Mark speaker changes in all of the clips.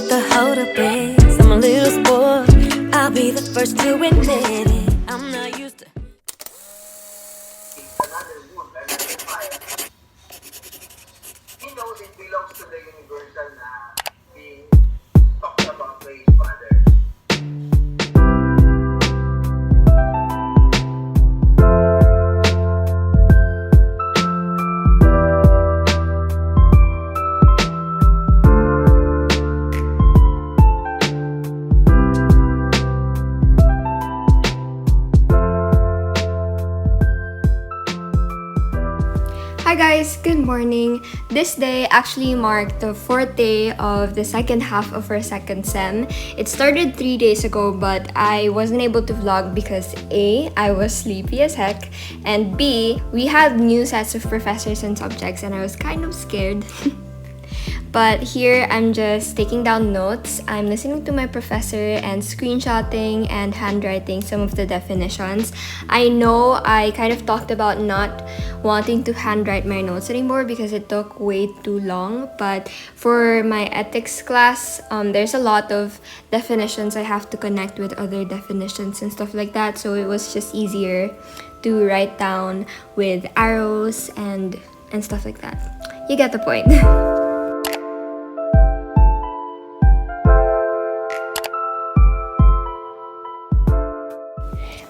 Speaker 1: the hold up is. I'm a little spoiled, I'll be the first to admit it. I'm not used to.
Speaker 2: Another wood, another fire. He knows it belongs to the universal being talked about by his father.
Speaker 3: Hi guys, good morning. This day actually marked the fourth day of the second half of our second sem. It started 3 days ago, but I wasn't able to vlog because A, I was sleepy as heck, and B, we had new sets of professors and subjects and I was kind of scared. But here I'm just taking down notes. I'm listening to my professor and screenshotting and handwriting some of the definitions. I know I kind of talked about not wanting to handwrite my notes anymore because it took way too long, but for my ethics class, there's a lot of definitions I have to connect with other definitions and stuff like that, so it was just easier to write down with arrows and stuff like that. You get the point.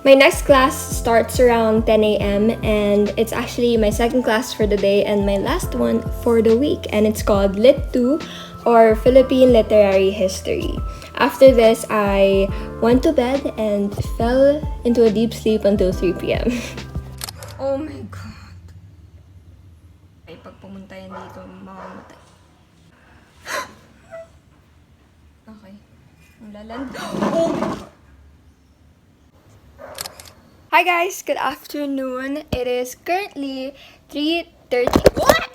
Speaker 3: My next class starts around 10 a.m. and it's actually my second class for the day and my last one for the week, and it's called Lit 2 or Philippine Literary History. After this, I went to bed and fell into a deep sleep until 3 p.m. Oh my god. Ay, pag pumunta yan dito, mamamatay. Okay. Ang laland. Oh my god. Hi guys, good afternoon. It is currently 3:30. What?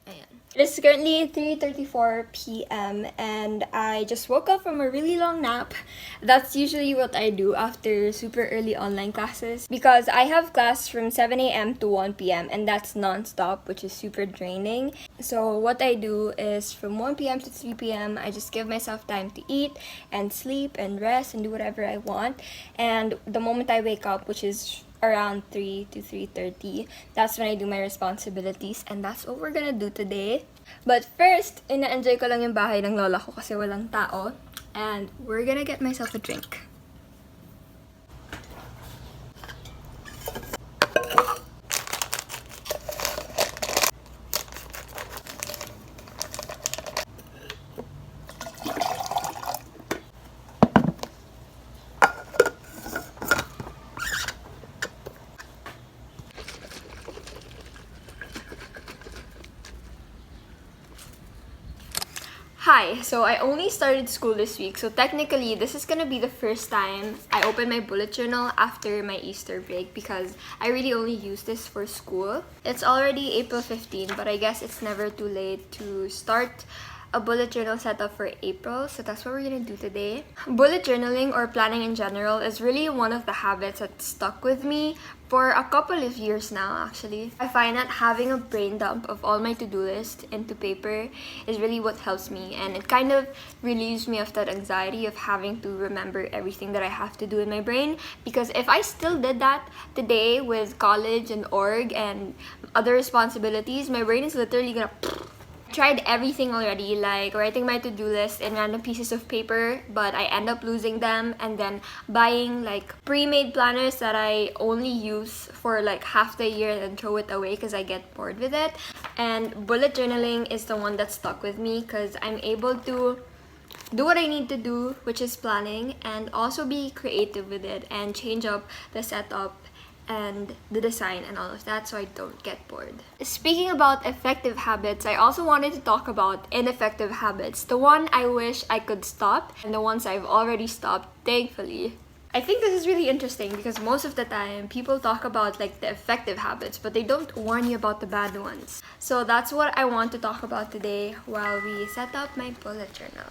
Speaker 3: Ayan. It is currently 3:34 p.m. and I just woke up from a really long nap. That's usually what I do after super early online classes because I have class from 7 a.m. to 1 p.m. and that's non-stop, which is super draining. So what I do is from 1 p.m. to 3 p.m. I just give myself time to eat and sleep and rest and do whatever I want. And the moment I wake up, which is around 3 to 3:30, that's when I do my responsibilities, and that's what we're gonna do today. But first, ina-enjoy ko lang yung bahay ng lola ko kasi walang tao, and we're gonna get myself a drink. Hi, so I only started school this week, so technically this is gonna be the first time I open my bullet journal after my Easter break because I really only use this for school. It's already April 15, but I guess it's never too late to start a bullet journal setup for April, so that's what we're gonna do today. Bullet journaling or planning in general is really one of the habits that stuck with me for a couple of years now, actually. I find that having a brain dump of all my to-do list into paper is really what helps me, and it kind of relieves me of that anxiety of having to remember everything that I have to do in my brain, because if I still did that today with college and org and other responsibilities, my brain is literally gonna tried everything already, like writing my to-do list in random pieces of paper, but I end up losing them, and then buying like pre-made planners that I only use for like half the year and then throw it away because I get bored with it. And bullet journaling is the one that stuck with me because I'm able to do what I need to do, which is planning, and also be creative with it and change up the setup and the design and all of that so I don't get bored. Speaking about effective habits, I also wanted to talk about ineffective habits, the one I wish I could stop and the ones I've already stopped, thankfully. I think this is really interesting because most of the time people talk about like the effective habits, but they don't warn you about the bad ones. So that's what I want to talk about today while we set up my bullet journal.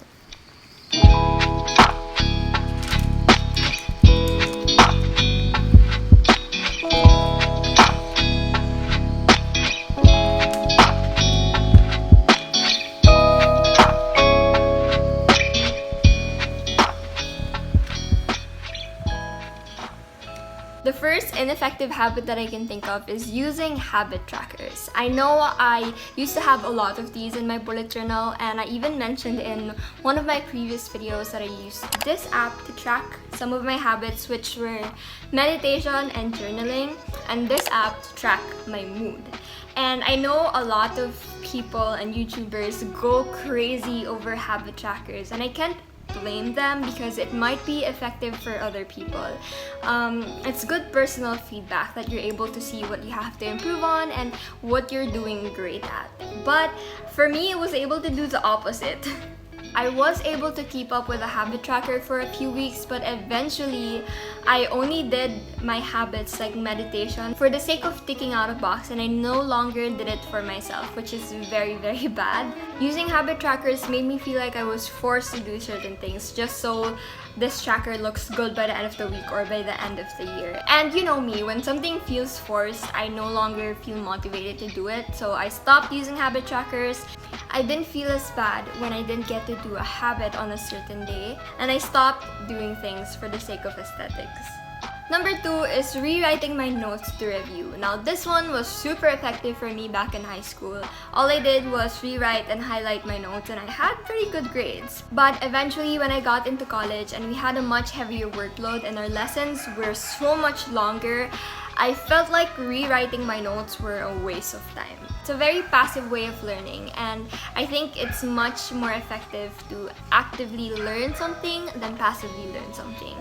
Speaker 3: ineffective habit that I can think of is using habit trackers. I know I used to have a lot of these in my bullet journal, and I even mentioned in one of my previous videos that I used this app to track some of my habits, which were meditation and journaling, and this app to track my mood. And I know a lot of people and YouTubers go crazy over habit trackers, and I can't blame them because it might be effective for other people. It's good personal feedback that you're able to see what you have to improve on and what you're doing great at. But for me, it was able to do the opposite. I was able to keep up with a habit tracker for a few weeks, but eventually I only did my habits like meditation for the sake of ticking out a box, and I no longer did it for myself, which is very, very bad. Using habit trackers made me feel like I was forced to do certain things just so this tracker looks good by the end of the week or by the end of the year. And you know me, when something feels forced, I no longer feel motivated to do it, so I stopped using habit trackers. I didn't feel as bad when I didn't get to do a habit on a certain day, and I stopped doing things for the sake of aesthetics. Number 2 is rewriting my notes to review. Now this one was super effective for me back in high school. All I did was rewrite and highlight my notes, and I had pretty good grades. But eventually when I got into college and we had a much heavier workload and our lessons were so much longer, I felt like rewriting my notes were a waste of time. It's a very passive way of learning, and I think it's much more effective to actively learn something than passively learn something.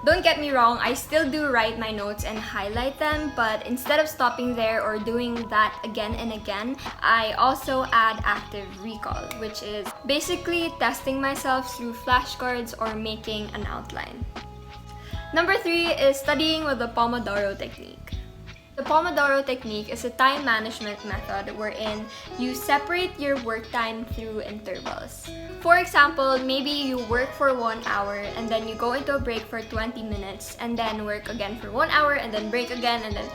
Speaker 3: Don't get me wrong, I still do write my notes and highlight them, but instead of stopping there or doing that again and again, I also add active recall, which is basically testing myself through flashcards or making an outline. Number 3 is studying with the Pomodoro technique. The Pomodoro technique is a time management method wherein you separate your work time through intervals. For example, maybe you work for 1 hour and then you go into a break for 20 minutes and then work again for 1 hour and then break again, and then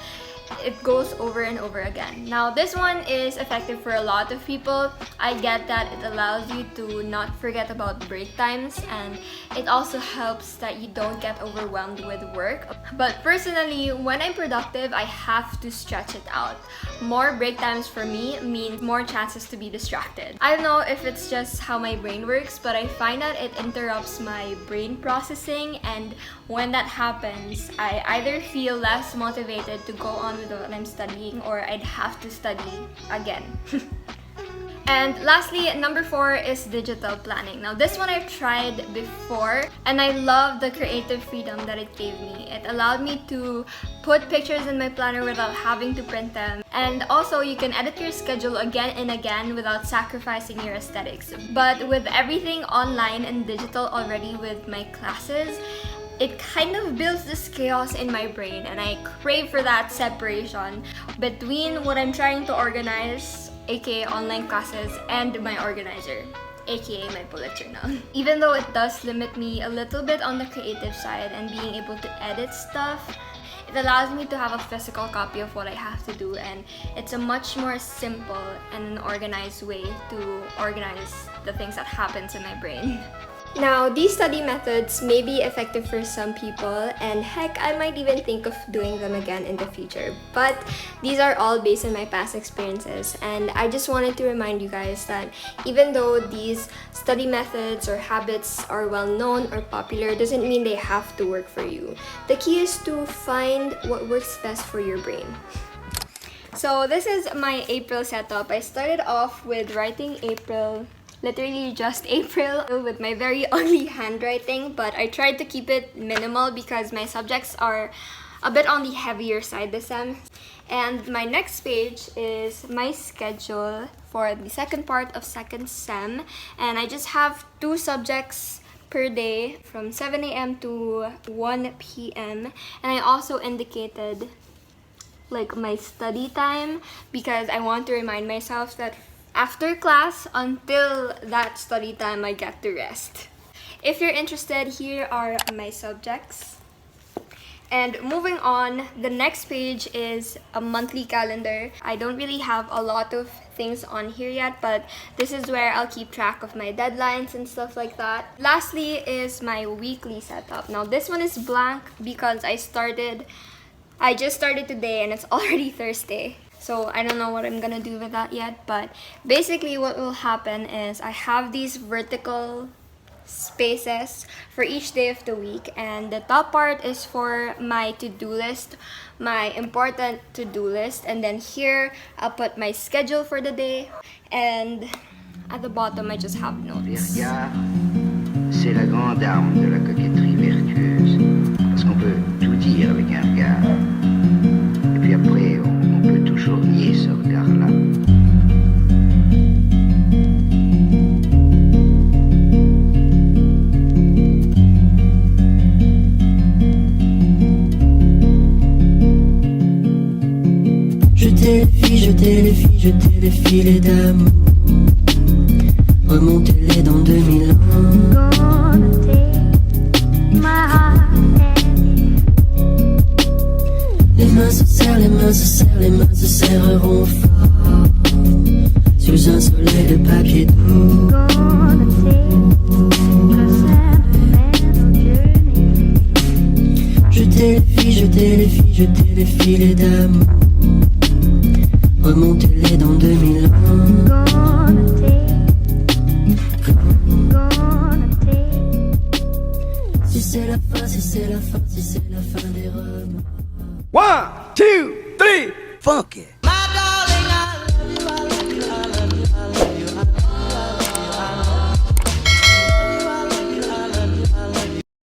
Speaker 3: it goes over and over again. Now this one is effective for a lot of people. I get that it allows you to not forget about break times, and it also helps that you don't get overwhelmed with work. But personally, when I'm productive, I have to stretch it out. More break times for me means more chances to be distracted. I don't know if it's just how my brain works, but I find that it interrupts my brain processing, and when that happens, I either feel less motivated to go on with what I'm studying, or I'd have to study again. And lastly, number 4 is digital planning. Now this one I've tried before, and I love the creative freedom that it gave me. It allowed me to put pictures in my planner without having to print them. And also you can edit your schedule again and again without sacrificing your aesthetics. But with everything online and digital already with my classes, it kind of builds this chaos in my brain, and I crave for that separation between what I'm trying to organize, aka online classes, and my organizer, aka my bullet journal. Even though it does limit me a little bit on the creative side and being able to edit stuff, it allows me to have a physical copy of what I have to do, and it's a much more simple and organized way to organize the things that happens in my brain. Now, these study methods may be effective for some people, and heck, I might even think of doing them again in the future. But these are all based on my past experiences, and I just wanted to remind you guys that even though these study methods or habits are well known or popular, doesn't mean they have to work for you. The key is to find what works best for your brain. So this is my April setup. I started off with writing April, literally just April, with my very ugly handwriting, but I tried to keep it minimal because my subjects are a bit on the heavier side this sem. And my next page is my schedule for the second part of second sem, and I just have 2 subjects per day from 7 a.m. to 1 p.m. and I also indicated like my study time because I want to remind myself that after class, until that study time, I get to rest. If you're interested, here are my subjects. And moving on, the next page is a monthly calendar. I don't really have a lot of things on here yet, but this is where I'll keep track of my deadlines and stuff like that. Lastly is my weekly setup. Now this one is blank because I started I just started today and it's already Thursday. So I don't know what I'm gonna do with that yet. But basically what will happen is I have these vertical spaces for each day of the week, and the top part is for my to-do list, my important to-do list, and then here I'll put my schedule for the day, and at the bottom I just have notes.
Speaker 4: Regard, c'est la grande arme de la coquetterie vertueuse, parce qu'on peut tout dire avec un regard, et puis après on peut toujours nier ce regard-là.
Speaker 5: Jetez les filets d'amour, remontez-les dans 2000 ans. Les mains se serrent, les mains se serrent, les mains se serreront fort sous un soleil de papier d'eau. Jetez les filets d'amour, remontez-les dans 2000 ans. Si c'est la fin, si c'est la fin, si c'est la fin des remords.
Speaker 6: 1, 2, 3, funk it.